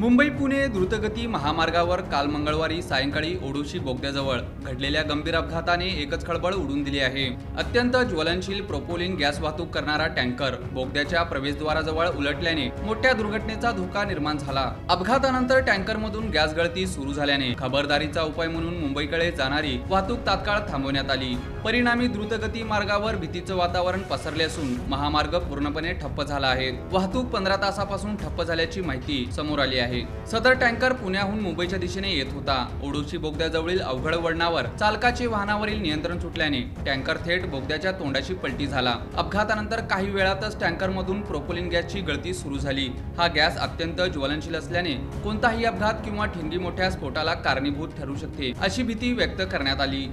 मुंबई पुणे द्रुतगती महामार्गावर काल मंगळवारी सायंकाळी ओढूशी बोगद्याजवळ घडलेल्या गंभीर अपघाताने एकच खळबळ उडून दिली आहे। अत्यंत ज्वलनशील प्रोपोलिन गॅस वाहतूक करणारा टँकर बोगद्याच्या प्रवेशद्वाराजवळ उलटल्याने मोठ्या दुर्घटनेचा धोका निर्माण झाला। अपघातानंतर टँकरमधून गॅस गळती सुरू झाल्याने खबरदारीचा उपाय म्हणून मुंबईकडे जाणारी वाहतूक तात्काळ थांबवण्यात आली। परिणामी द्रुतगती मार्गावर भीतीचे वातावरण पसरले असून महामार्ग पूर्णपणे ठप्प झाला आहे। वाहतूक 15 तासापासून ठप्प झाल्याची माहिती समोर आली आहे। सदर टँकर पुण्याहून मुंबईच्या दिशेने येत होता। ओढूशी बोगद्याजवळील अवघड वळणावर चालकाचे वाहनावरील नियंत्रण सुटल्याने टँकर थेट बोगद्याच्या तोंडाशी पलटी झाला। अपघातानंतर काही वेळातच टँकरमधून प्रोपोलिन गॅसची गळती सुरू झाली। हा गॅस अत्यंत ज्वलनशील असल्याने कोणताही अपघात किंवा ठिणगी मोठ्या स्फोटाला कारणीभूत ठरू शकते अशी भीती व्यक्त करण्यात आली।